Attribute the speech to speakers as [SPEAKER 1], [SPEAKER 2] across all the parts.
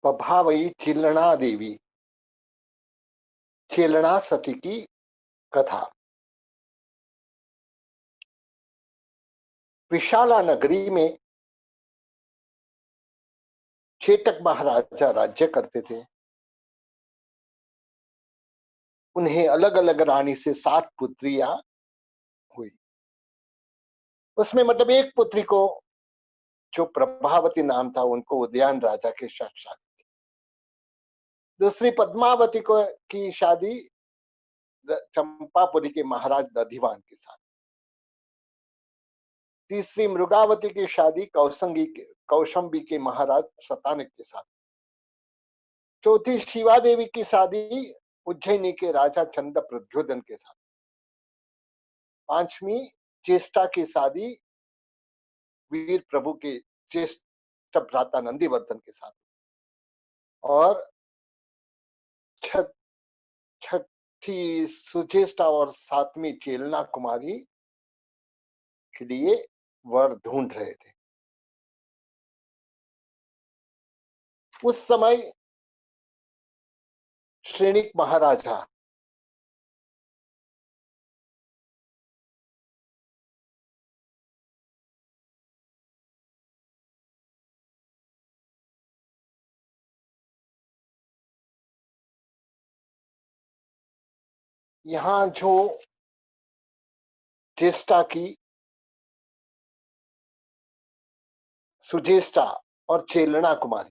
[SPEAKER 1] प्रभावई चिल्लना देवी, चेलना सती की कथा। विशाला नगरी में चेटक महाराजा राज्य करते थे। उन्हें अलग अलग रानी से 7 पुत्रियां हुई। उसमें मतलब एक पुत्री को जो प्रभावती नाम था, उनको उद्यान राजा के साथ शादी। दूसरी पद्मावती को की शादी चंपापुरी के महाराज दधिवान के साथ। तीसरी मृगावती की शादी कौशंबी के महाराज सतानिक के साथ। चौथी शिवा देवी की शादी उज्जैनी के राजा चंद्र प्रद्योधन के साथ। पांचवी चेष्टा की शादी वीर प्रभु के ज्येष्ठ भ्राता नंदीवर्धन के साथ। और छठी सुचेष्टा और 7वीं चेलना कुमारी के लिए वर ढूंढ रहे थे। उस समय श्रेणिक महाराजा यहाँ जो ज्येष्ठा की सुजेष्टा और चेलना कुमारी,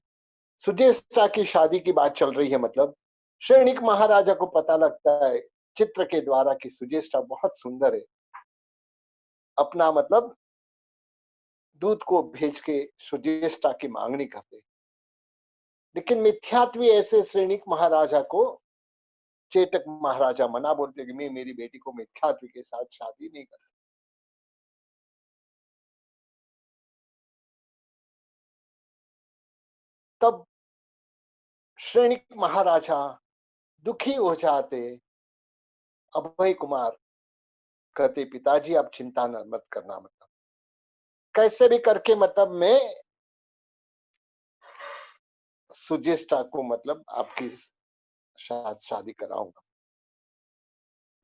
[SPEAKER 1] सुजेष्टा की शादी की बात चल रही है। मतलब श्रेणिक महाराजा को पता लगता है चित्र के द्वारा कि सुजेष्टा बहुत सुंदर है। अपना मतलब दूत को भेज के सुजेष्टा की मांगनी करते। लेकिन मिथ्यात्वी ऐसे श्रेणिक महाराजा को चेटक महाराजा मना बोलते कि मैं मेरी बेटी को मिथ्यात्वी के साथ शादी नहीं कर सकता। तब श्रेणिक महाराजा दुखी हो जाते। अभय कुमार कहते पिताजी आप चिंता न मत करना, मतलब कैसे भी करके मतलब मैं सुजेष्टा को मतलब आपकी शादी कराऊंगा।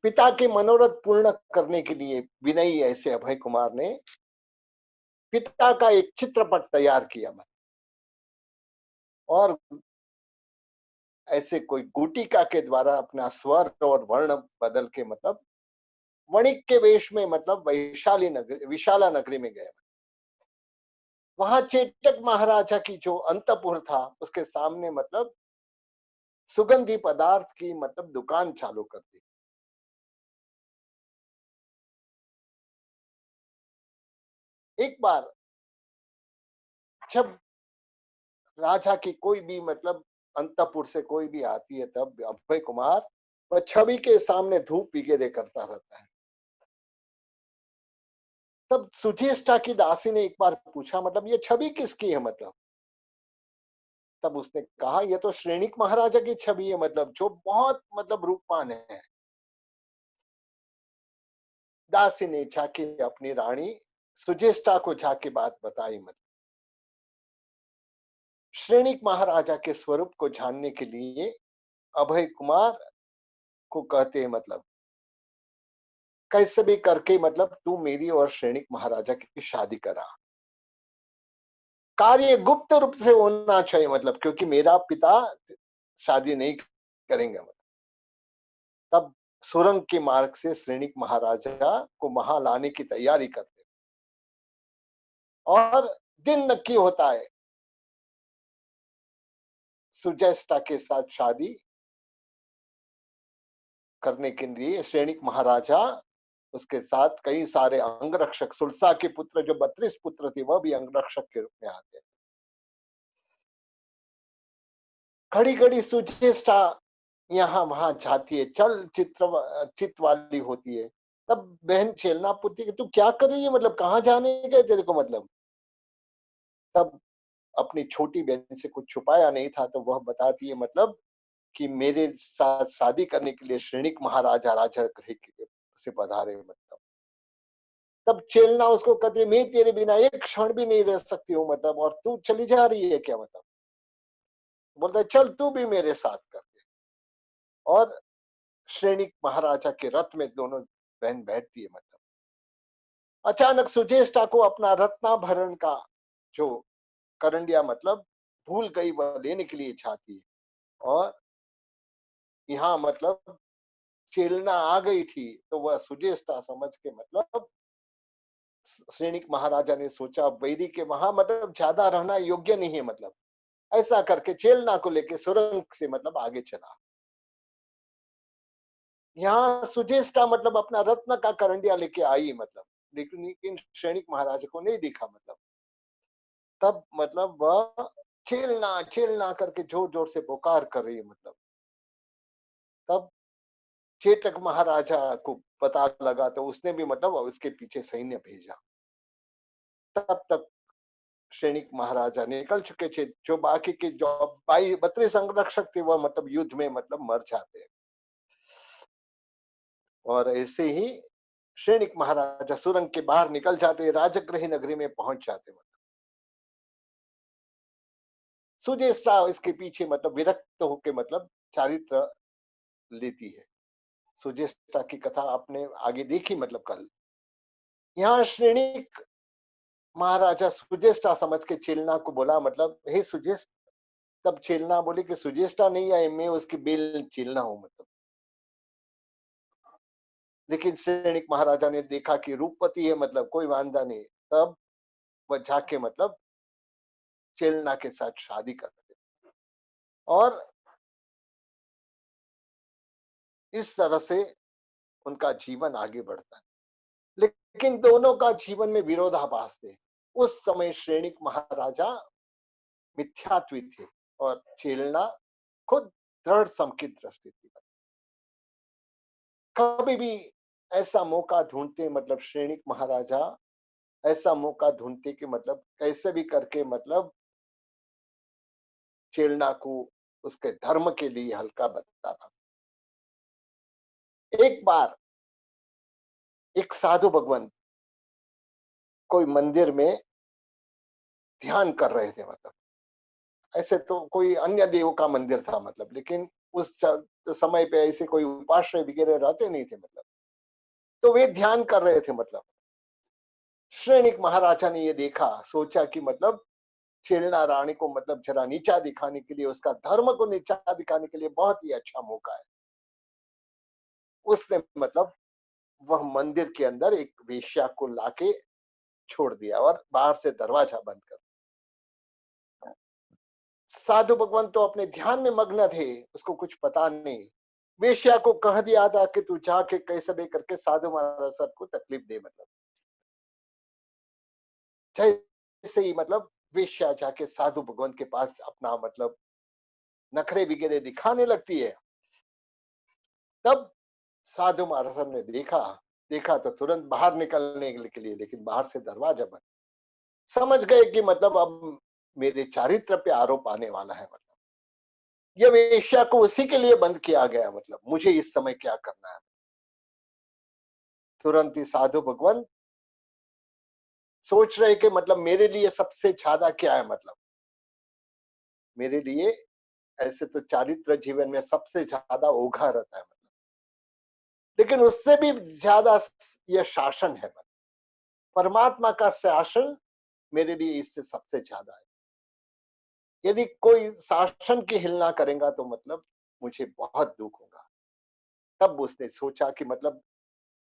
[SPEAKER 1] पिता के मनोरथ पूर्ण करने के लिए विनयी ऐसे अभय कुमार ने पिता का एक चित्रपट तैयार किया। और ऐसे कोई गुटिका के द्वारा अपना स्वर और वर्ण बदल के मतलब वणिक के वेश में मतलब विशाला नगरी में गए। वहां चेटक महाराजा की जो अंतपुर था उसके सामने मतलब सुगंधी पदार्थ की मतलब दुकान चालू कर दी। एक बार जब राजा की कोई भी मतलब अंतपुर से कोई भी आती है, तब अभय कुमार वह छवि के सामने धूप वगैरह करता रहता है। तब सुचेष्टा की दासी ने एक बार पूछा मतलब ये छवि किसकी है। मतलब तब उसने कहा ये तो श्रेणिक महाराजा की छवि है, मतलब जो बहुत मतलब रूपवान है। दासी ने जाके अपनी रानी सुचेष्टा को जाके बात बताई। मतलब श्रेणिक महाराजा के स्वरूप को जानने के लिए अभय कुमार को कहते हैं मतलब कैसे भी करके मतलब तू मेरी और श्रेणिक महाराजा की शादी करा। कार्य गुप्त रूप से होना चाहिए, मतलब क्योंकि मेरा पिता शादी नहीं करेंगे। मतलब तब सुरंग के मार्ग से श्रेणिक महाराजा को वहां लाने की तैयारी करते। और दिन नक्की होता है सुजेष्टा के साथ शादी करने के लिए। श्रेणिक महाराजा उसके साथ कई सारे अंगरक्षक, सुलसा के पुत्र जो 32 पुत्र थे वह भी अंगरक्षक के रूप में आते। घड़ी घड़ी सुचेष्टा यहाँ वहां जाती है, चल चित वाली होती है। तब बहन छेलना पूछती है तू क्या कर रही है, मतलब कहाँ जाने गए तेरे को। मतलब तब अपनी छोटी बहन से कुछ छुपाया नहीं था, तो वह बताती है मतलब कि मेरे साथ शादी करने के लिए श्रेणिक महाराजा राजा गृह से पधारे। मतलब तब चेलना उसको कहती है मैं तेरे बिना एक क्षण भी नहीं रह सकती हूँ, मतलब और तू चली जा रही है क्या। मतलब बोलता है चल तू भी मेरे साथ कर दे। और श्रेणिक महाराजा के रथ में दोनों बहन बैठती है। मतलब अचानक सुचेष्टा को अपना रत्नाभरण का जो करंडिया मतलब भूल गई, वह लेने के लिए चाहती है। और यहाँ मतलब चेलना आ गई थी, तो वह सुचेष्टा समझ के मतलब सैनिक महाराजा ने सोचा वैरी के वहां मतलब ज्यादा रहना योग्य नहीं है। मतलब ऐसा करके चेलना को लेके सुरंग से मतलब आगे चला। यहाँ सुचेष्टा मतलब अपना रत्न का करंडिया लेके आई। मतलब लेकिन सैनिक महाराजा को नहीं दिखा। मतलब तब मतलब वह चेलना चेलना करके जोर जोर से पुकार कर रही है। मतलब तब चेतक महाराजा को पता लगा, तो उसने भी मतलब उसके पीछे सैन्य भेजा। तब तक सैनिक महाराजा निकल चुके थे। जो बाकी के जो 32 संरक्षक थे वह मतलब युद्ध में मतलब मर जाते हैं। और ऐसे ही सैनिक महाराजा सुरंग के बाहर निकल जाते, राजगृह नगरी में पहुंच जाते। मतलब सुजेष्टा इसके पीछे मतलब विरक्त होके मतलब चारित्र लेती है। सुजेष्टा की कथा आपने आगे देखी। मतलब कल यहाँ श्रेणिक महाराजा सुजेष्टा समझ के चेलना को बोला, मतलब हे सुजेष्टा। तब चेलना बोले कि सुजेष्टा नहीं आई, मैं उसकी बेल चेलना हूं। मतलब लेकिन सैनिक महाराजा ने देखा कि रूपवती है, मतलब कोई वांदा नहीं। तब वह जाके मतलब चेलना के साथ शादी करते और इस तरह से उनका जीवन आगे बढ़ता है। लेकिन दोनों का जीवन में विरोधाभास थे। उस समय सैनिक महाराजा मिथ्यात्वी थे और चेलना खुद दृढ़ सम की दृष्टि थी। कभी भी ऐसा मौका ढूंढते मतलब सैनिक महाराजा ऐसा मौका ढूंढते कि मतलब कैसे भी करके मतलब चेलना को उसके धर्म के लिए हल्का बनता था। एक बार एक साधु भगवान कोई मंदिर में ध्यान कर रहे थे। मतलब ऐसे तो कोई अन्य देव का मंदिर था। मतलब लेकिन उस समय पे ऐसे कोई उपाश्रय वगैरह रहते नहीं थे। मतलब तो वे ध्यान कर रहे थे। मतलब सैनिक महाराजा ने ये देखा, सोचा कि मतलब चेलना रानी को मतलब जरा नीचा दिखाने के लिए, उसका धर्म को नीचा दिखाने के लिए बहुत ही अच्छा मौका है। उसने मतलब वह मंदिर के अंदर एक वेश्या को लाके छोड़ दिया और बाहर से दरवाजा बंद कर। साधु भगवान तो अपने ध्यान में मग्न थे, उसको कुछ पता नहीं। वेश्या को कह दिया था कि तू जाके कैसे भी करके साधु महाराज सबको तकलीफ दे। मतलब जैसे ही मतलब वेश्या जाके साधु भगवान के पास अपना मतलब नखरे वगैरह दिखाने लगती है। तब साधु महाराज ने देखा देखा तो तुरंत बाहर निकलने के लिए, लेकिन बाहर से दरवाजा बंद। समझ गए कि मतलब अब मेरे चारित्र पे आरोप आने वाला है। मतलब ये वेश्या को उसी के लिए बंद किया गया। मतलब मुझे इस समय क्या करना है। तुरंत ही साधु भगवान सोच रहे कि मतलब मेरे लिए सबसे ज्यादा क्या है। मतलब मेरे लिए ऐसे तो चारित्र जीवन में सबसे ज्यादा ओघा रहता है। मतलब लेकिन उससे भी ज्यादा यह शासन है। मतलब परमात्मा का शासन मेरे लिए इससे सबसे ज्यादा है। यदि कोई शासन की हिलना करेगा तो मतलब मुझे बहुत दुख होगा। तब उसने सोचा कि मतलब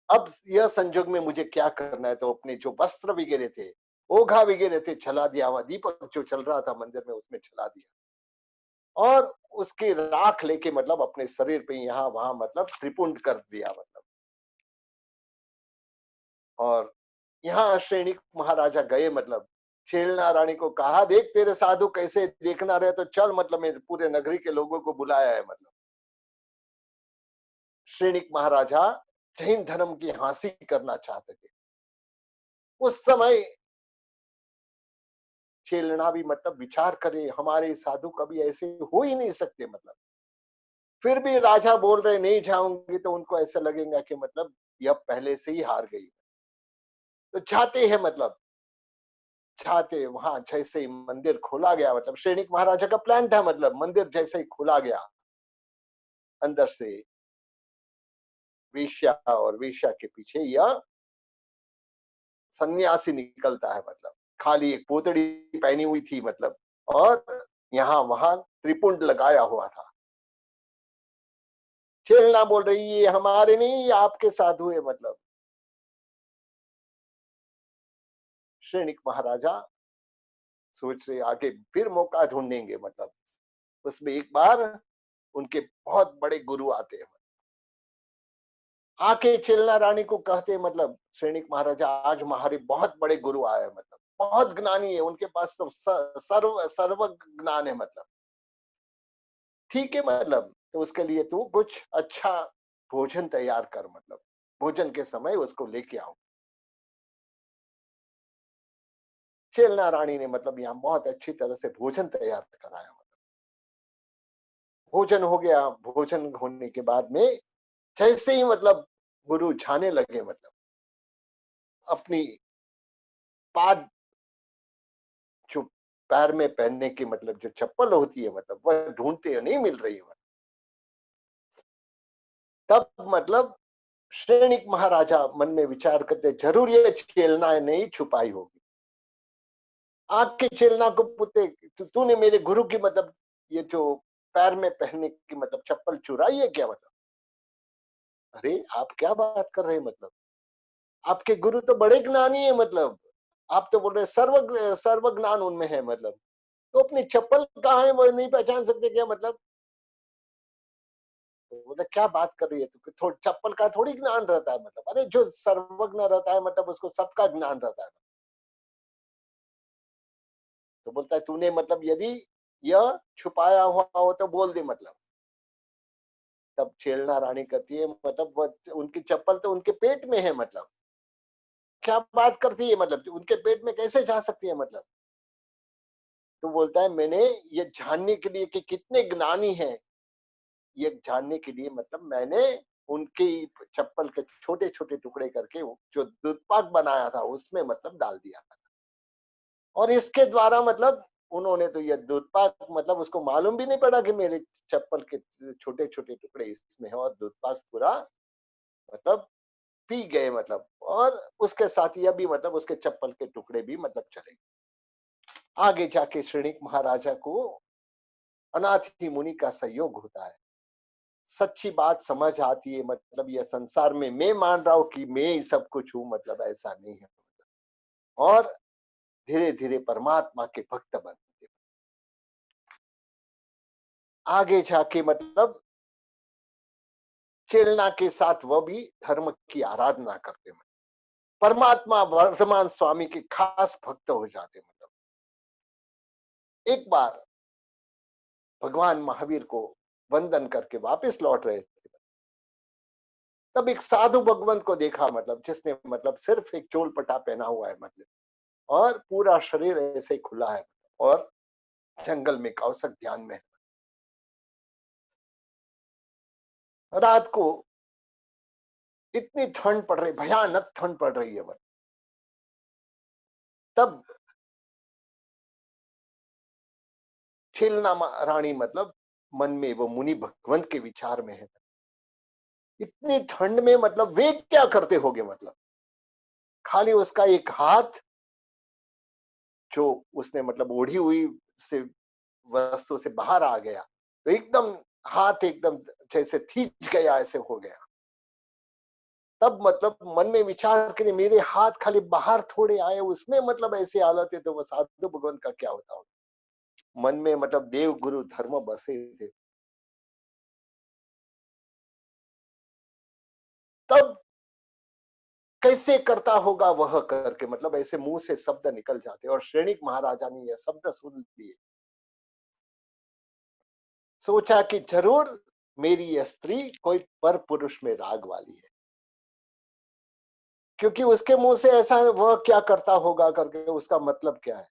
[SPEAKER 1] अब यह संजोग में मुझे क्या करना है। तो अपने जो वस्त्र वगैरह थे, ओघा वगैरह थे, जला दिया हुआ दीपक जो चल रहा था मंदिर में उसमें जला दिया और उसकी राख लेके मतलब अपने शरीर पे यहाँ वहां मतलब त्रिपुंड कर दिया। मतलब और यहाँ सैनिक महाराजा गए। मतलब छेलना रानी को कहा, देख तेरे साधु कैसे देखना रहे तो चल, मतलब मैं पूरे नगरी के लोगों को बुलाया है। मतलब सैनिक महाराजा जैन धर्म की हासिल करना चाहते थे। उस समय छेलना भी मतलब विचार करे, हमारे साधु कभी ऐसे हो ही नहीं सकते। मतलब फिर भी राजा बोल रहे नहीं जाऊंगी, तो उनको ऐसा लगेगा कि मतलब यह पहले से ही हार गई। तो चाहते हैं मतलब जाते वहां जैसे ही मंदिर खोला गया, मतलब श्रेणिक महाराजा का प्लान था, मतलब मंदिर जैसे ही खोला गया, अंदर से वेश्या और वेश्या के पीछे यह सन्यासी निकलता है, मतलब खाली एक पोतड़ी पहनी हुई थी, मतलब और यहाँ वहां त्रिपुंड लगाया हुआ था। चेलना बोल रही ये हमारे नहीं, ये आपके साथ हुए, मतलब श्रेणिक महाराजा सोच रहे आगे फिर मौका ढूंढेंगे, मतलब उसमें एक बार उनके बहुत बड़े गुरु आते हैं, आके चेलना रानी को कहते, मतलब श्रेणिक महाराजा आज हमारे बहुत बड़े गुरु आए, मतलब बहुत ज्ञानी है, उनके पास तो सर्व सर्व ज्ञान है, मतलब ठीक है, मतलब तो उसके लिए तू कुछ अच्छा भोजन तैयार कर, मतलब भोजन के समय उसको लेके आओ। चेलना रानी ने मतलब यहाँ बहुत अच्छी तरह से भोजन तैयार कराया, मतलब भोजन हो गया। भोजन होने के बाद में जैसे ही मतलब गुरु जाने लगे, मतलब अपनी पाद जो पैर में पहनने की मतलब जो चप्पल होती है, मतलब वह ढूंढते नहीं मिल रही है, तब मतलब श्रेणिक महाराजा मन में विचार करते जरूर ये चेलना नहीं छुपाई होगी। आग के चेलना को पूछते तूने मेरे गुरु की मतलब ये जो पैर में पहनने की मतलब चप्पल चुराई है क्या, मतलब अरे आप क्या बात कर रहे हैं, मतलब आपके गुरु तो बड़े ज्ञानी है, मतलब आप तो बोल रहे सर्व सर्व ज्ञान उनमें है, मतलब तो अपनी चप्पल कहाँ है वो नहीं पहचान सकते क्या, मतलब तो बोले क्या बात कर रही है तू, चप्पल का थोड़ी ज्ञान रहता है, मतलब अरे जो सर्वज्ञ रहता है मतलब उसको सबका ज्ञान रहता है। तो बोलता है तूने मतलब यदि यह छुपाया हुआ हो तो बोल दे, मतलब तब छेलना रानी कहती है मतलब उनकी चप्पल तो उनके पेट में है, मतलब क्या बात करती है, मतलब उनके पेट में कैसे जा सकती है, मतलब तो बोलता है मैंने ये जानने के लिए कि कितने ज्ञानी हैं, ये जानने के लिए मतलब मैंने उनकी चप्पल के छोटे छोटे टुकड़े करके जो दूधपाक बनाया था उसमें मतलब डाल दिया था, और इसके द्वारा मतलब उन्होंने तो ये दूधपाक मतलब उसको मालूम भी नहीं पड़ा कि मेरे चप्पल के छोटे छोटे टुकड़े इसमें है, और दूधपाक पूरा मतलब पी गए, मतलब और उसके साथ यह भी मतलब उसके चप्पल के टुकड़े भी मतलब चले गए। आगे जाके श्रेणिक महाराजा को अनाथी मुनि का सहयोग होता है, सच्ची बात समझ आती है, मतलब यह संसार में मैं मान रहा हूं कि मैं ही सब कुछ हूं, मतलब ऐसा नहीं है, और धीरे धीरे परमात्मा के भक्त बनते आगे जाके, मतलब चेलना के साथ वह भी धर्म की आराधना करते, परमात्मा वर्धमान स्वामी के खास भक्त हो जाते, मतलब एक बार भगवान महावीर को वंदन करके वापस लौट रहे थे, तब एक साधु भगवंत को देखा, मतलब जिसने मतलब सिर्फ एक चोल पटा पहना हुआ है, मतलब और पूरा शरीर ऐसे खुला है, और जंगल में कौशक ध्यान में है। रात को इतनी ठंड पड़ रही, भयानक ठंड पड़ रही है, मतलब तब छीलना रानी मतलब मन में वो मुनि भगवंत के विचार में है, इतनी ठंड में मतलब वे क्या करते होंगे, मतलब खाली उसका एक हाथ जो उसने मतलब ओढ़ी हुई से वस्तु से बाहर आ गया, तो एकदम हाथ एकदम जैसे खींच गया, ऐसे हो गया। तब मतलब मन में विचार करे मेरे हाथ खाली बाहर थोड़े आए, उसमें मतलब ऐसी हालत है, तो वो साधु भगवान का क्या होता हो। मन में मतलब देव गुरु धर्म बसे थे, तब कैसे करता होगा वह करके मतलब ऐसे मुंह से शब्द निकल जाते, और श्रेणिक महाराजा ने यह शब्द सुन लिए, सोचा कि जरूर मेरी यह स्त्री कोई पर पुरुष में राग वाली है, क्योंकि उसके मुंह से ऐसा वह क्या करता होगा करके उसका मतलब क्या है।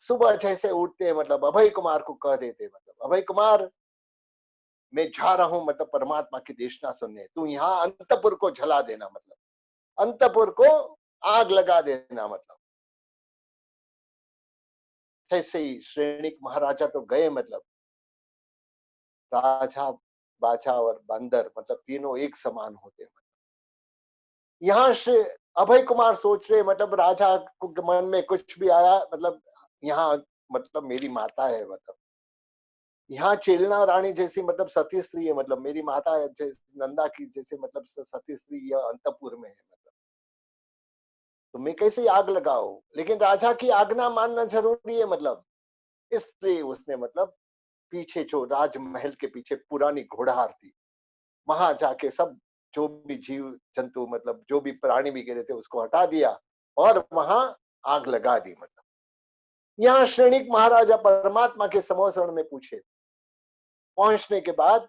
[SPEAKER 1] सुबह जैसे उठते हैं मतलब अभय कुमार को कह देते, मतलब अभय कुमार मैं जा रहा हूं मतलब परमात्मा की देशना सुनने, तू यहाँ अंतपुर को जला देना, मतलब अंतपुर को आग लगा देना मतलब। ऐसे ही श्रेणिक महाराजा तो गए मतलब, राजा बाछा और बंदर मतलब तीनों एक समान होते हैं। यहाँ से अभय कुमार सोच रहे मतलब राजा को मन में कुछ भी आया मतलब, यहाँ मतलब मेरी माता है मतलब, यहाँ चेलना रानी जैसी मतलब सती स्त्री है मतलब, मेरी माता है जैसे नंदा की जैसे मतलब सती स्त्री यह अंतपुर में है मतलब, तो मैं कैसे आग लगाओ, लेकिन राजा की आज्ञा मानना जरूरी है मतलब। इसलिए उसने मतलब पीछे जो राजमहल के पीछे पुरानी घोड़ार थी, वहां जाके सब जो भी जीव जंतु मतलब जो भी प्राणी भी गिरे थे उसको हटा दिया और वहां आग लगा दी मतलब। यहाँ श्रेणिक महाराजा परमात्मा के समोसरण में पूछे, पहुंचने के बाद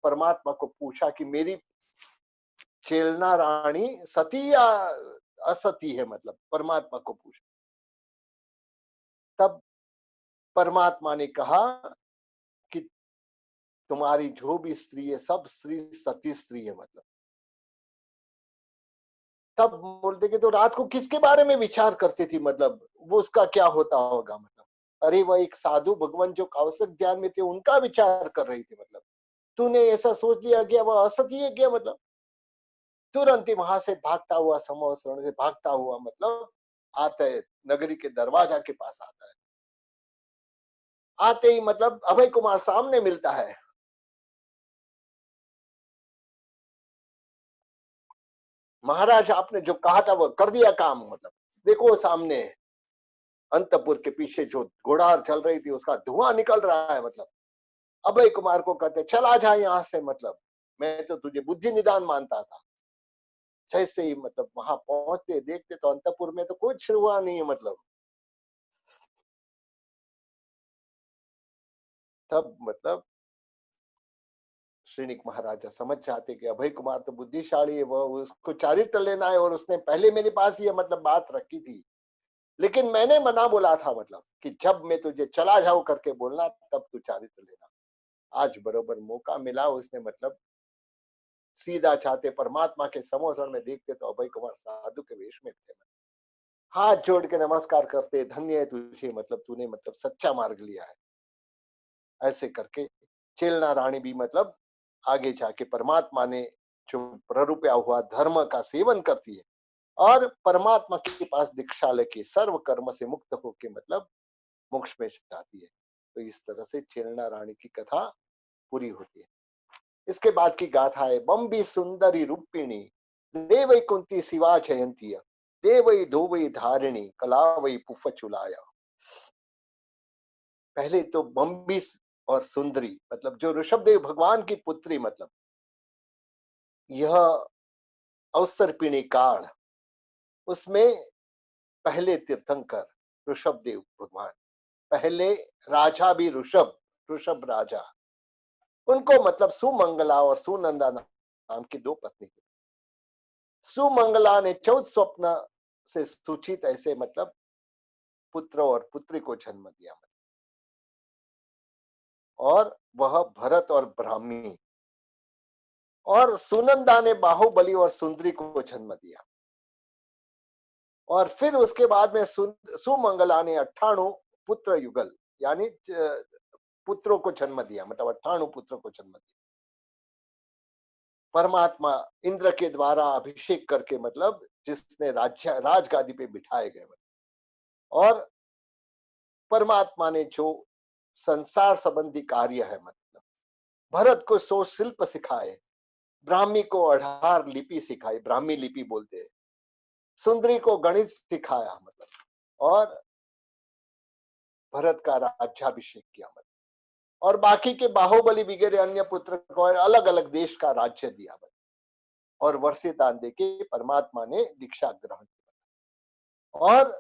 [SPEAKER 1] परमात्मा को पूछा कि मेरी चेलना रानी सती या असती है मतलब, परमात्मा को पूछा। तब परमात्मा ने कहा कि तुम्हारी जो भी स्त्री है सब स्त्री सती स्त्री है मतलब। तब बोलते कि तो रात को किसके बारे में विचार करती थी मतलब, वो उसका क्या होता होगा मतलब। अरे वह एक साधु भगवान जो कौशिक ध्यान में थे उनका विचार कर रही थी मतलब, तूने ऐसा सोच लिया कि वह असती है क्या मतलब। तुरंत ही वहां से भागता हुआ समोसरण से भागता हुआ मतलब आता है, नगरी के दरवाजा के पास आता है। आते ही मतलब अभय कुमार सामने मिलता है। महाराज आपने जो कहा था वो कर दिया काम मतलब, देखो सामने अंतपुर के पीछे जो घोड़ार चल रही थी उसका धुआं निकल रहा है मतलब। अभय कुमार को कहते चला जा यहाँ से मतलब, मैं तो तुझे बुद्धि निदान मानता था। जैसे ही मतलब वहां पहुंचते देखते तो अंतपुर में तो कुछ हुआ नहीं है मतलब। तब मतलब श्रीनिक महाराजा समझ जाते कि अभय कुमार तो बुद्धिशाली है, वह उसको चारित्र लेना है और उसने पहले मेरे पास ये मतलब बात रखी थी, लेकिन मैंने मना बोला था मतलब कि जब मैं तुझे चला जाऊं करके बोलना तब तू चारित्र लेना। आज बरोबर मौका मिला, उसने मतलब सीधा चाहते परमात्मा के समोसण में देखते तो अभय कुमार साधु के वेश में थे। हाथ जोड़ के नमस्कार करते, धन्य है तुझे मतलब तूने मतलब सच्चा मार्ग लिया है। ऐसे करके चेलना रानी भी मतलब आगे जाके परमात्मा ने जो प्ररूपया हुआ धर्म का सेवन करती है और परमात्मा के पास दीक्षा लेके सर्व कर्म से मुक्त होके मतलब मोक्ष में जाती है। तो इस तरह से चेलना रानी की कथा पूरी होती है। इसके बाद की गाथा है, बम्बी सुंदरी रूपिणी देवई कुंती शिवा जयंती देवई धोवई धारिणी कलावई पुफ चुलाया। पहले तो बम्बी और सुंदरी मतलब जो ऋषभदेव भगवान की पुत्री मतलब, यह अवसर्पिणी काल, उसमें पहले तीर्थंकर ऋषभदेव भगवान, पहले राजा भी ऋषभ, ऋषभ राजा, उनको मतलब सुमंगला और सुनंदा नाम की दो पत्नी थी। सुमंगला ने 14 स्वप्न से सूचित ऐसे मतलब पुत्र और पुत्री को जन्म दिया और वह भरत और ब्राह्मी, और सुनंदा ने बाहुबली और सुंदरी को जन्म दिया। और फिर उसके बाद में सुमंगला ने 98 पुत्र युगल यानी पुत्रों को जन्म दिया मतलब 98 पुत्रों को जन्म दिया। परमात्मा इंद्र के द्वारा अभिषेक करके मतलब जिसने राज्य राजगादी पे बिठाए गए मतलब। और परमात्मा ने जो संसार संबंधी कार्य है मतलब, भरत को 100 शिल्प सिखाए, ब्राह्मी को 18 लिपि सिखाई, ब्राह्मी लिपि बोलते हैं, सुंदरी को गणित सिखाया मतलब, और भरत का राज्याभिषेक किया मतलब, और बाकी के बाहुबली वगैरह अन्य पुत्र को अलग अलग देश का राज्य दिया मतलब, और वर्षे दान देके परमात्मा ने दीक्षा ग्रहण किया। और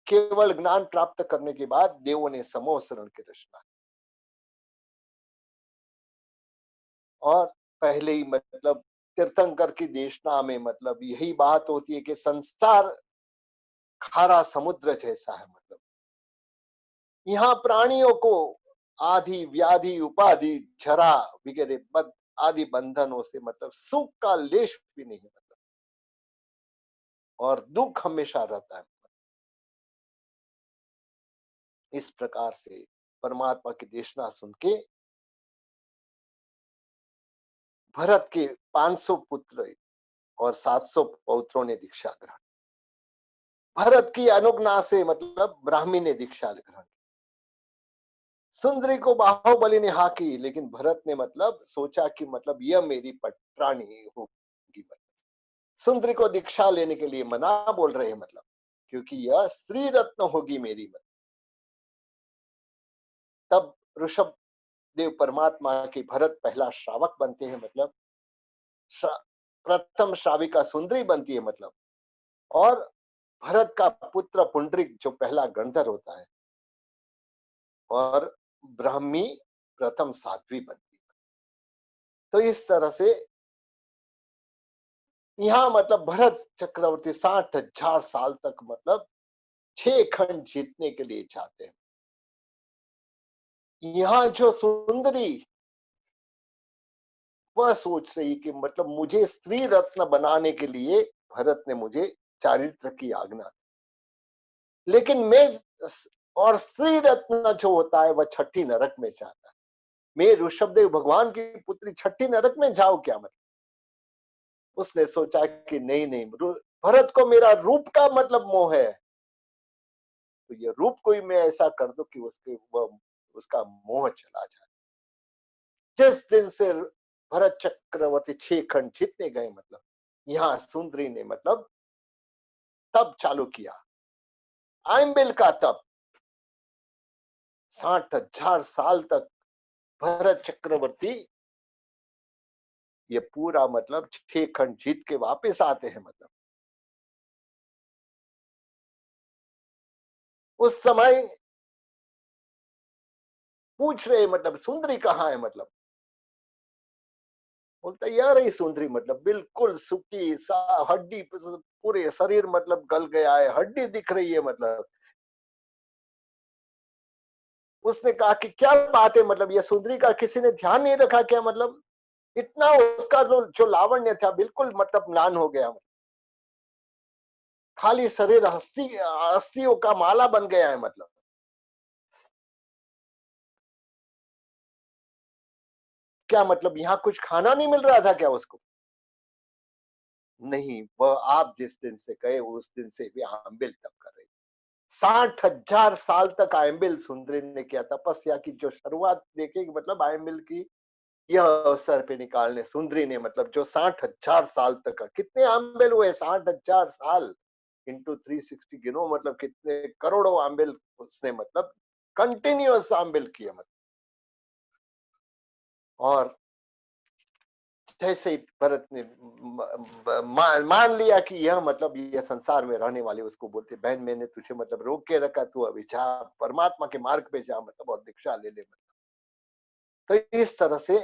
[SPEAKER 1] केवल ज्ञान प्राप्त करने के बाद देवों ने समूह शरण की रचना, और पहले ही मतलब तीर्थंकर की देशना में मतलब यही बात होती है कि संसार खारा समुद्र जैसा है मतलब, यहाँ प्राणियों को आदि व्याधि उपाधि जरा वगैरह आदि बंधनों से मतलब सुख का लेश भी नहीं मतलब। और दुख हमेशा रहता है। इस प्रकार से परमात्मा की देशना सुन के भरत के 500 पुत्र और 700 पौत्रों ने दीक्षा ग्रहण। भरत की अनुज्ञा से मतलब ब्राह्मी ने दीक्षा ग्रहण। सुंदरी को बाहुबली ने हाकी, लेकिन भरत ने मतलब सोचा कि मतलब यह मेरी पटरानी होगी। सुंदरी को दीक्षा लेने के लिए मना बोल रहे हैं, मतलब क्योंकि यह श्री रत्न होगी मेरी। तब ऋषभ देव परमात्मा के भरत पहला श्रावक बनते हैं, मतलब प्रथम श्राविका सुंदरी बनती है, मतलब और भरत का पुत्र पुंडरिक जो पहला गंधर होता है, और ब्राह्मी प्रथम साध्वी बनती है। तो इस तरह से यहाँ मतलब भरत चक्रवर्ती 60,000 साल तक मतलब 6 खंड जीतने के लिए चाहते हैं। यहाँ जो सुंदरी वह सोच रही कि मतलब मुझे स्त्री रत्न बनाने के लिए भरत ने मुझे चारित्र की आज्ञा, लेकिन मैं और स्त्री रत्न जो होता है वह छठी नरक में जाता है। मैं ऋषभदेव भगवान की पुत्री छठी नरक में जाऊं क्या? मतलब उसने सोचा कि नहीं नहीं, भरत को मेरा रूप का मतलब मोह है, तो ये रूप को ही मैं ऐसा कर दूं कि उसके वह उसका मोह चला जाए। जिस दिन से भरत चक्रवर्ती 6 खंड जीतने गए, मतलब यहाँ सुंदरी ने मतलब तब चालू किया, आइम्बिल का तब। 60,000 साल तक भरत चक्रवर्ती ये पूरा मतलब 6 खंड जीत के वापस आते हैं। मतलब उस समय पूछ रहे मतलब सुंदरी कहाँ है? मतलब बोलता यार ये सुंदरी मतलब बिल्कुल सूखी हड्डी, पूरे शरीर मतलब गल गया है, हड्डी दिख रही है। मतलब उसने कहा कि क्या बात है, मतलब ये सुंदरी का किसी ने ध्यान नहीं रखा क्या? मतलब इतना उसका जो लावण्य था बिल्कुल मतलब म्लान हो गया, खाली शरीर अस्थियों का माला बन गया है। मतलब क्या मतलब यहाँ कुछ खाना नहीं मिल रहा था क्या उसको? नहीं, वह आप जिस दिन से गए उस दिन से भी आम्बिल तप कर रही। 60,000 साल तक आम्बिल सुंदरी ने किया तपस्या की, जो शुरुआत देखेगी मतलब आम्बिल की यह अवसर पे निकालने सुंदरी ने मतलब जो 60,000 साल तक का, कितने आम्बिल हुए? 60,000 साल इंटू 360 गिनो, मतलब कितने करोड़ों आम्बिल उसने मतलब कंटिन्यूअस आम्बिल किए। मतलब और जैसे ही भरत ने मान लिया कि यह मतलब ये संसार में रहने वाले, उसको बोलते बहन मैंने तुझे मतलब रोक के रखा, तू अभी जा परमात्मा के मार्ग पे जा, मतलब और दीक्षा ले ले। मतलब तो इस तरह से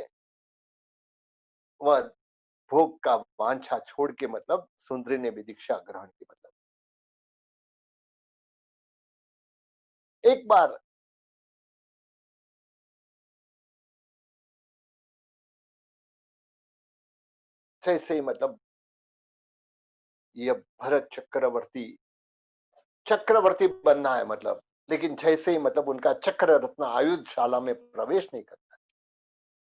[SPEAKER 1] वह भोग का वांछा छोड़ के मतलब सुंदरी ने भी दीक्षा ग्रहण की। मतलब एक बार जैसे ही मतलब ये भरत चक्रवर्ती चक्रवर्ती बनना है, मतलब लेकिन जैसे ही मतलब उनका चक्र रत्न आयुधशाला में प्रवेश नहीं करता,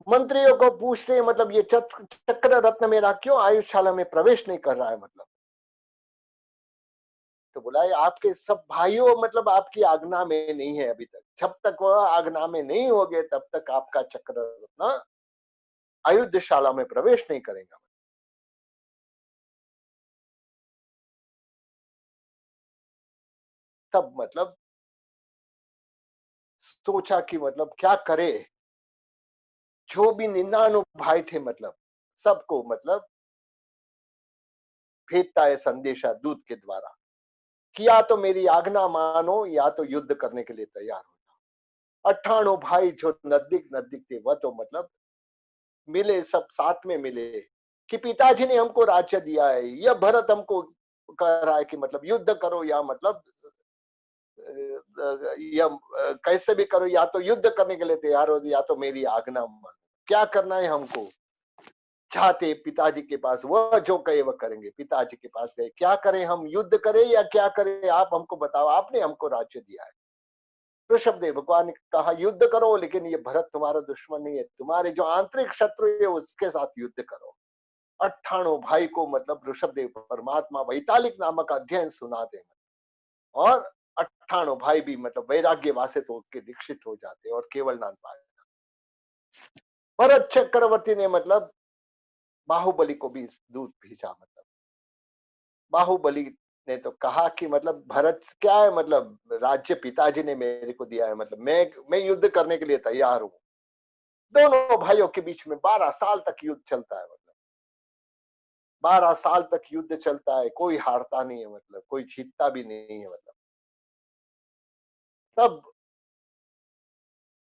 [SPEAKER 1] मंत्रियों को पूछते हैं मतलब ये चक्र रत्न मेरा क्यों आयुधशाला में प्रवेश नहीं कर रहा है? मतलब तो बोला ये आपके सब भाइयों मतलब आपकी आज्ञा में नहीं है अभी तक, जब तक वह आज्ञा में नहीं होगे तब तक आपका चक्र रत्न अयुद्धशाला में प्रवेश नहीं करेगा। तब मतलब सोचा कि मतलब क्या करे, जो भी 99 भाई थे मतलब सबको मतलब भेजता है संदेशा दूत के द्वारा कि या तो मेरी आज्ञा मानो या तो युद्ध करने के लिए तैयार हो। 98 भाई जो नजदीक नजदीक थे वह तो मतलब मिले, सब साथ में मिले कि पिताजी ने हमको राज्य दिया है, यह भरत हमको कह रहा है कि मतलब युद्ध करो या मतलब या कैसे भी करो, या तो युद्ध करने के लिए तैयार हो या तो मेरी आज्ञा मानो, क्या करना है हमको? चाहते पिताजी के पास, वह जो कहे वह करेंगे। पिताजी के पास गए, क्या करें हम, युद्ध करें या क्या करें, आप हमको बताओ, आपने हमको राज्य दिया है। ऋषभदेव भगवान ने कहा युद्ध करो, लेकिन ये भरत तुम्हारा दुश्मन नहीं है, तुम्हारे जो आंतरिक शत्रु है उसके साथ युद्ध करो। 98 भाई को मतलब ऋषभदेव परमात्मा वैतालिक नामक अध्ययन सुनाते, और 98 भाई भी मतलब वैराग्य वासित होकर दीक्षित हो जाते और केवल नाम पाए। भरत चक्रवर्ती ने मतलब बाहुबली को भी दूध भेजा। मतलब बाहुबली ने तो कहा कि मतलब भरत क्या है, मतलब राज्य पिताजी ने मेरे को दिया है, मतलब मैं युद्ध करने के लिए तैयार हूँ। दोनों भाइयों के बीच में 12 साल तक युद्ध चलता है। मतलब 12 साल तक युद्ध चलता है, कोई हारता नहीं है, मतलब कोई जीतता भी नहीं है। मतलब तब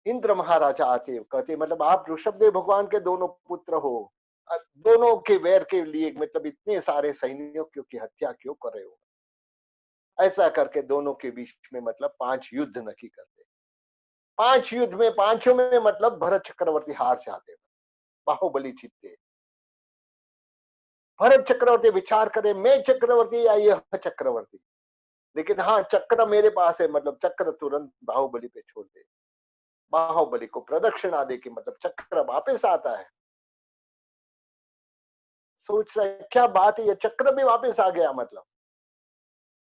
[SPEAKER 1] इंद्र महाराजा आते, कहते मतलब आप ऋषभदेव भगवान के दोनों पुत्र हो, दोनों के वैर के लिए मतलब इतने सारे सैनिकों की हत्या क्यों कर रहे हो। ऐसा करके दोनों के बीच में मतलब 5 युद्ध नक्की करते। 5 युद्ध में पांचों में मतलब भरत चक्रवर्ती हार जाते, बाहुबली जीतते। भरत चक्रवर्ती विचार करे, मैं चक्रवर्ती या यह चक्रवर्ती, लेकिन हाँ चक्र मेरे पास है, मतलब चक्र तुरंत बाहुबली पे छोड़ दे। बाहुबली को प्रदक्षिणा दे के मतलब चक्र वापस आता है। सोच रहे क्या बात है, ये चक्र भी वापस आ गया। मतलब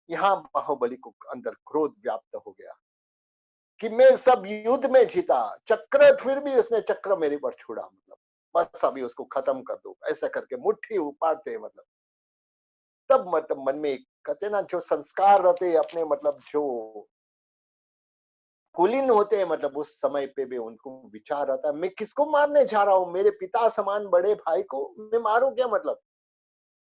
[SPEAKER 1] यहाँ बाहुबली को अंदर क्रोध व्याप्त हो गया कि मैं सब युद्ध में जीता, चक्र फिर भी उसने चक्र मेरे पर छोड़ा, मतलब बस अभी उसको खत्म कर दो, ऐसा करके मुट्ठी उपाड़ते। मतलब तब मतलब मन में कहते ना, जो संस्कार रहते अपने, मतलब जो कुलीन होते हैं, मतलब उस समय पे भी उनको विचार आता है मैं किसको मारने जा रहा हूँ, मेरे पिता समान बड़े भाई को मैं मारूं क्या। मतलब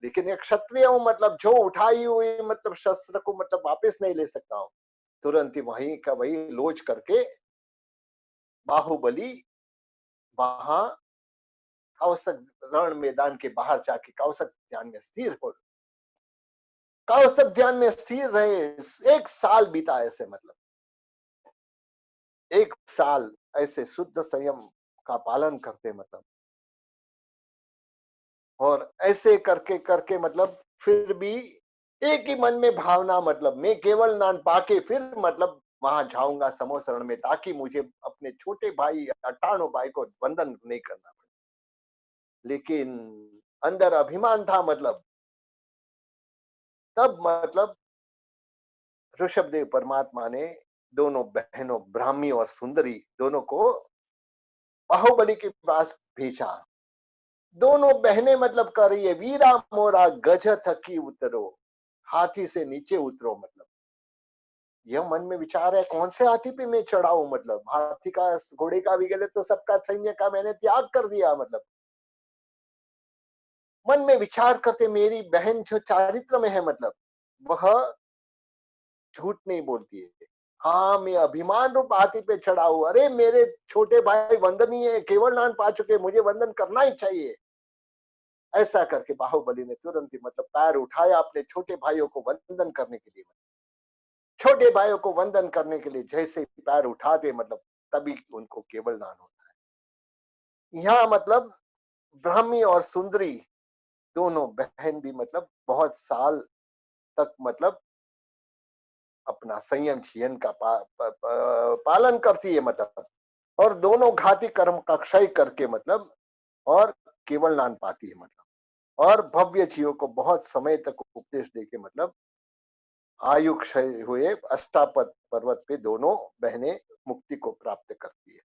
[SPEAKER 1] लेकिन एक क्षत्रिय हूँ, मतलब जो उठाई हुई मतलब शस्त्र को मतलब वापस नहीं ले सकता हूँ। तुरंत ही वहीं का वही लोच करके बाहुबली वहां कौशक रण मैदान के बाहर जाके कौशक ध्यान में स्थिर हो, कौशक ध्यान में स्थिर रहे। 1 साल बीता ऐसे, मतलब 1 साल ऐसे शुद्ध संयम का पालन करते। मतलब और ऐसे करके करके मतलब फिर भी एक ही मन में भावना, मतलब मैं केवल नाम पाके फिर मतलब वहां जाऊंगा समोसरण में, ताकि मुझे अपने छोटे भाई 98 भाई को वंदन नहीं करना पड़े। लेकिन अंदर अभिमान था। मतलब तब मतलब ऋषभदेव परमात्मा ने दोनों बहनों ब्राह्मी और सुंदरी दोनों को बाहुबली के पास भेजा। दोनों बहनें मतलब कर रही है, वीरा मोरा गज थकी उतरो, हाथी से नीचे उतरो। मतलब यह मन में विचार है, कौन से हाथी पे मैं चढ़ा हूं, मतलब हाथी का घोड़े का भी गले तो सबका सैन्य का मैंने त्याग कर दिया। मतलब मन में विचार करते, मेरी बहन जो चारित्र में है, मतलब वह झूठ नहीं बोलती है। हाँ मैं अभिमान रूप हाथी पे चढ़ा हूं, अरे मेरे छोटे भाई वंदनीय है, केवल नाम पा चुके, मुझे वंदन करना ही चाहिए। ऐसा करके बाहुबली ने तुरंत ही मतलब पैर उठाया अपने छोटे भाइयों को वंदन करने के लिए। छोटे भाइयों को वंदन करने के लिए जैसे पैर उठाते, मतलब तभी उनको केवल दान होता है। यहाँ मतलब ब्राह्मी और सुंदरी दोनों बहन भी मतलब बहुत साल तक मतलब अपना संयम छियन का पालन करती है। मतलब और दोनों घाती कर्म का क्षय करके मतलब और केवल नान पाती है। मतलब और भव्य जीवों को बहुत समय तक उपदेश देके मतलब आयु क्षय हुए अष्टापद पर्वत पे दोनों बहनें मुक्ति को प्राप्त करती है।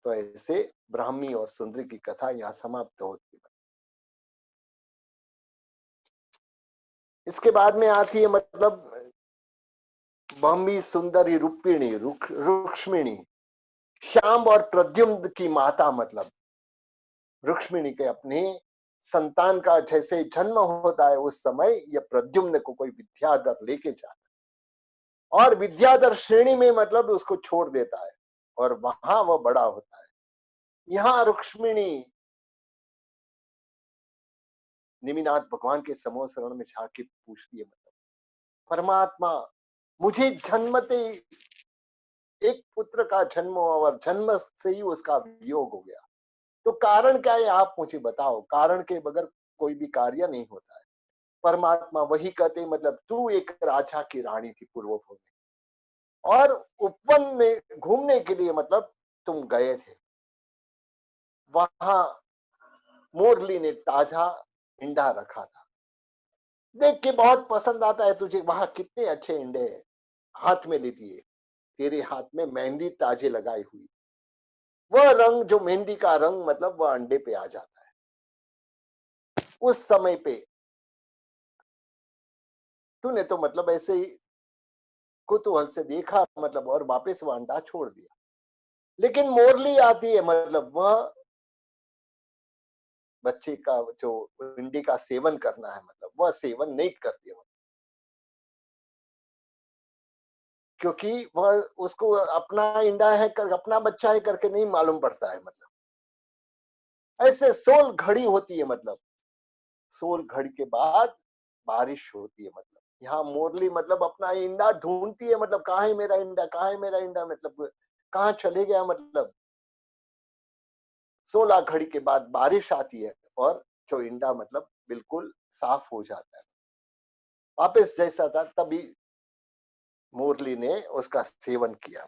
[SPEAKER 1] तो ऐसे ब्राह्मी और सुंदरी की कथा यहाँ समाप्त होती है। इसके बाद में आती है मतलब ब्राह्मी सुंदरी रूपिणी रुक्ष्मिणी, श्याम और प्रद्युम्न की माता। मतलब रुक्ष्मिणी के अपने संतान का जैसे जन्म होता है उस समय यह प्रद्युम्न को कोई विद्याधर लेके जाता है और विद्याधर श्रेणी में मतलब उसको छोड़ देता है और वहां वह बड़ा होता है। यहाँ रुक्ष्मिणी निमिनाथ भगवान के समूह शरण में जाके पूछती है, मतलब परमात्मा मुझे जन्मते एक पुत्र का जन्म हुआ और जन्म से ही उसका वियोग हो गया, तो कारण क्या है, आप मुझे बताओ। कारण के बगैर कोई भी कार्य नहीं होता है। परमात्मा वही कहते, मतलब तू एक राजा की रानी थी पूर्वभूमि में, और उपवन में घूमने के लिए मतलब तुम गए थे। वहां मोरली ने ताजा इंडा रखा था, देख के बहुत पसंद आता है तुझे। वहां कितने अच्छे इंडे हैं, हाथ में लेती है, तेरे हाथ में मेहंदी ताजे लगाई हुई। वह रंग, जो मेहंदी का रंग, मतलब वह अंडे पे आ जाता है। उस समय पे तूने तो मतलब ऐसे ही कुतूहल से देखा, मतलब और वापस वो अंडा छोड़ दिया। लेकिन मोरली आती है, मतलब वह बच्चे का जो अंडे का सेवन करना है, मतलब वह सेवन नहीं करती है, क्योंकि वह उसको अपना इंडा है कर, अपना बच्चा है करके नहीं मालूम पड़ता है। मतलब ऐसे 16 घड़ी होती है, मतलब 16 घड़ी के बाद बारिश होती है। मतलब यहाँ मोरली मतलब अपना इंडा ढूंढती है, मतलब कहाँ है मेरा इंडा, कहाँ है मेरा इंडा, मतलब कहाँ चले गया। मतलब 16 घड़ी के बाद बारिश आती है, और जो इंडा मतलब बिल्कुल साफ हो जाता है, वापस जैसा था तभी मोरली ने उसका सेवन किया।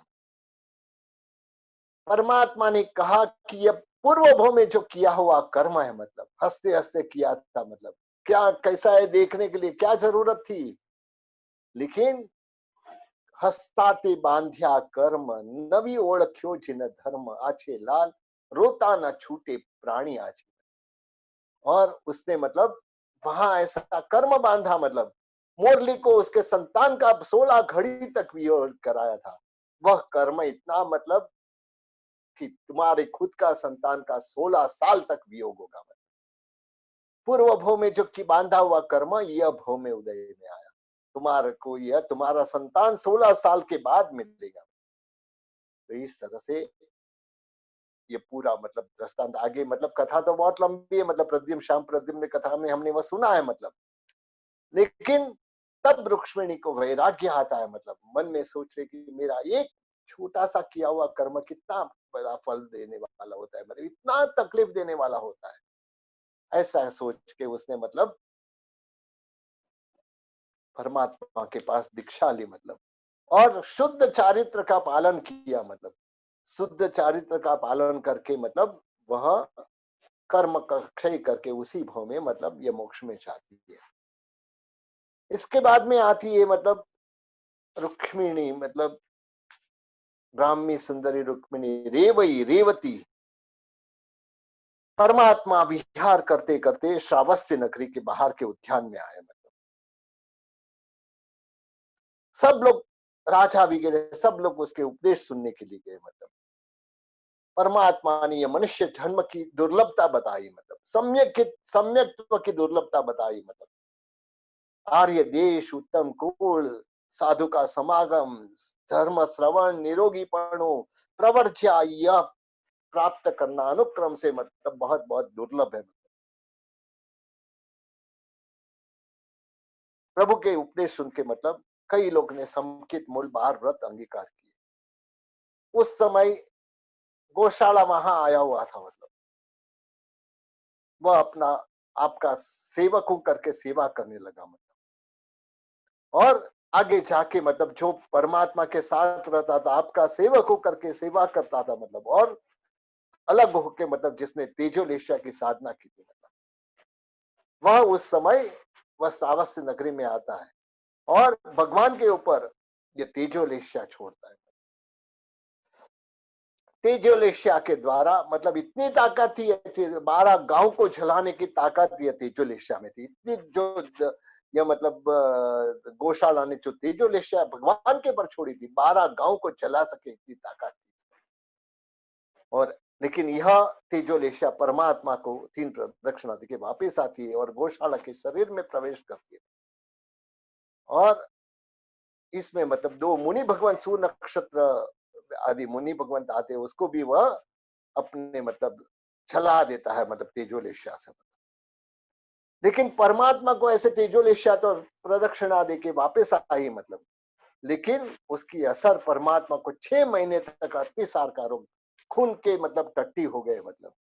[SPEAKER 1] परमात्मा ने कहा कि यह पूर्व भव में जो किया हुआ कर्म है, मतलब हंसते हंसते किया था, मतलब क्या कैसा है देखने के लिए क्या जरूरत थी। लेकिन हसता ते बांध्या कर्म, नवी ओळख्यो जिन धर्म, आछे लाल रोता न छूटे प्राणी आछे। और उसने मतलब वहां ऐसा कर्म बांधा, मतलब मोरली को उसके संतान का 16 घड़ी तक वियोग कराया था। वह कर्म इतना, मतलब कि तुम्हारे खुद का संतान का 16 साल तक वियोग होगा। पूर्व भव में जो कि बांधा हुआ कर्म, यह भव में उदय में आया। तुम्हारे को यह तुम्हारा संतान 16 साल के बाद मिलेगा। तो इस तरह से ये पूरा मतलब दृष्टांत आगे, मतलब कथा तो बहुत लंबी है, मतलब प्रद्युम्न श्याम प्रद्युम्न कथा में हमने वह सुना है। मतलब लेकिन तब रुक्मिणी को वैराग्य आता है, मतलब मन में सोच रहे कि मेरा एक छोटा सा किया हुआ कर्म कितना बड़ा फल देने वाला होता है, मतलब इतना तकलीफ देने वाला होता है। ऐसा सोच के उसने मतलब परमात्मा के पास दीक्षा ली, मतलब और शुद्ध चारित्र का पालन किया। मतलब शुद्ध चारित्र का पालन करके मतलब वह कर्म का क्षय करके उसी भव में मतलब ये मोक्ष में जाती है। इसके बाद में आती है मतलब रुक्मिणी, मतलब ब्राह्मी सुंदरी रुक्मिणी रेवई रेवती। परमात्मा विहार करते करते श्रावस्ती नगरी के बाहर के उद्यान में आए। मतलब सब लोग, राजा वगैरह सब लोग उसके उपदेश सुनने के लिए गए। मतलब परमात्मा ने यह मनुष्य जन्म की दुर्लभता बताई, मतलब सम्यक्त्व की दुर्लभता बताई। मतलब आर्य देश, उत्तम कुल, साधु का समागम, धर्म श्रवण, निरोगीपणु, प्रवर्ज्या, यह प्राप्त करना अनुक्रम से मतलब बहुत बहुत दुर्लभ है। प्रभु के उपदेश सुन के मतलब कई लोग ने समकित मूल बार व्रत अंगीकार किए। उस समय गौशाला वहां आया हुआ था, मतलब वह अपना आपका सेवक हूं करके सेवा करने लगा। मतलब और आगे जाके मतलब जो परमात्मा के साथ रहता था, आपका सेवक होकर के सेवा करता था। मतलब और अलग होके मतलब जिसने तेजोलेशा की साधना की थी, मतलब वह उस समय वह श्रावस्ती नगरी में आता है और भगवान के ऊपर ये तेजोलेशा छोड़ता है। तेजोलेशा के द्वारा मतलब इतनी ताकत थी, 12 गांव को जलाने की ताकत ये तेजोलेशा में थी। इतनी जो यह मतलब गौशाला ने जो तेजोलेशा भगवान के पर छोड़ी थी, 12 गांव को जला सके इतनी ताकत थी। और लेकिन यह तेजोलेशा परमात्मा को 3 प्रदक्षिणा देके वापिस आती है और गौशाला के शरीर में प्रवेश करती है। और इसमें मतलब 2 मुनि भगवान, सूर्य नक्षत्र आदि मुनि भगवंत आते हैं, उसको भी वह अपने मतलब जला देता है, मतलब तेजोलेशा से। लेकिन परमात्मा को ऐसे तेजोलेशा तो प्रदक्षिणा दे के वापस आई, मतलब लेकिन उसकी असर परमात्मा को 6 महीने तक अतिसार का रोग, खून के मतलब टट्टी हो गए। मतलब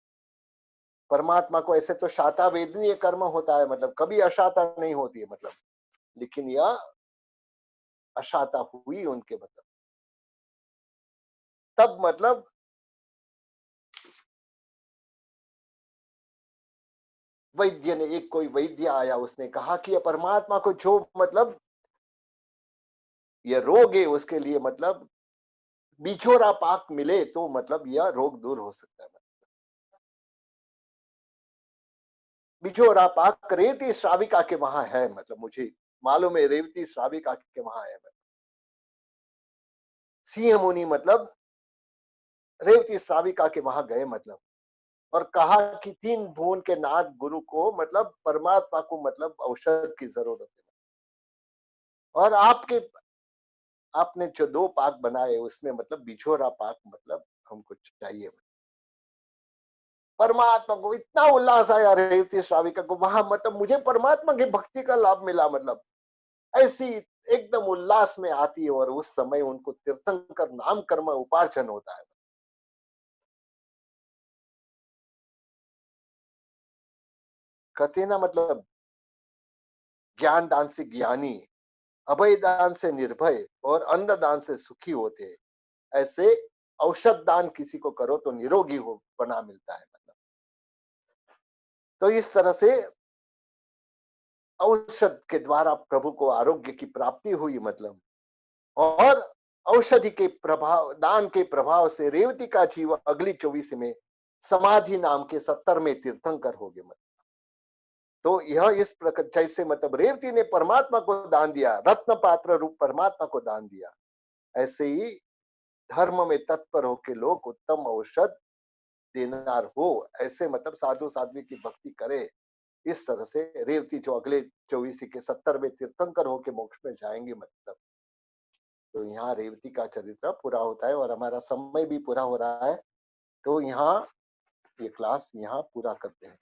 [SPEAKER 1] परमात्मा को ऐसे तो शाता वेदनीय कर्म होता है, मतलब कभी अशाता नहीं होती है, मतलब लेकिन यह अशाता हुई उनके, मतलब तब मतलब वैद्य ने, एक कोई वैद्य आया, उसने कहा कि ये परमात्मा को जो मतलब ये रोग है उसके लिए मतलब बिछोरा पाक मिले तो मतलब यह रोग दूर हो सकता है। बिछोरा पाक रेवती श्राविका के वहां है, मतलब मुझे मालूम है रेवती श्राविका के वहां है। सिंह मुनि मतलब रेवती श्राविका के वहां गए, मतलब और कहा कि तीन भुवन के नाथ गुरु को मतलब परमात्मा को मतलब औषध की जरूरत है, और आपने जो दो पाक बनाए उसमें मतलब बिछोरा पाक मतलब हमको चाहिए। परमात्मा को इतना उल्लास आया रेवती श्राविका को वहां, मतलब मुझे परमात्मा की भक्ति का लाभ मिला, मतलब ऐसी एकदम उल्लास में आती है, और उस समय उनको तीर्थंकर नाम कर्म उपार्जन होता है। कहते हैं ना मतलब ज्ञान दान से ज्ञानी, अभय दान से निर्भय और अन्न दान से सुखी होते हैं। ऐसे औषध दान किसी को करो तो निरोगी हो बना मिलता है, मतलब तो इस तरह से औषध के द्वारा प्रभु को आरोग्य की प्राप्ति हुई, मतलब और औषधि के प्रभाव, दान के प्रभाव से रेवती का जीवन अगली 24 में समाधि नाम के 70 में तीर्थंकर हो गए, मतलब तो यह इस प्रकार जैसे मतलब रेवती ने परमात्मा को दान दिया, रत्न पात्र रूप परमात्मा को दान दिया, ऐसे ही धर्म में तत्पर होके लोग उत्तम औषध देनार हो, ऐसे मतलब साधु साध्वी की भक्ति करे। इस तरह से रेवती जो अगले 24 के 70वें तीर्थंकर होके मोक्ष में जाएंगे, मतलब तो यहाँ रेवती का चरित्र पूरा होता है, और हमारा समय भी पूरा हो रहा है, तो यहाँ ये क्लास यहाँ पूरा करते हैं।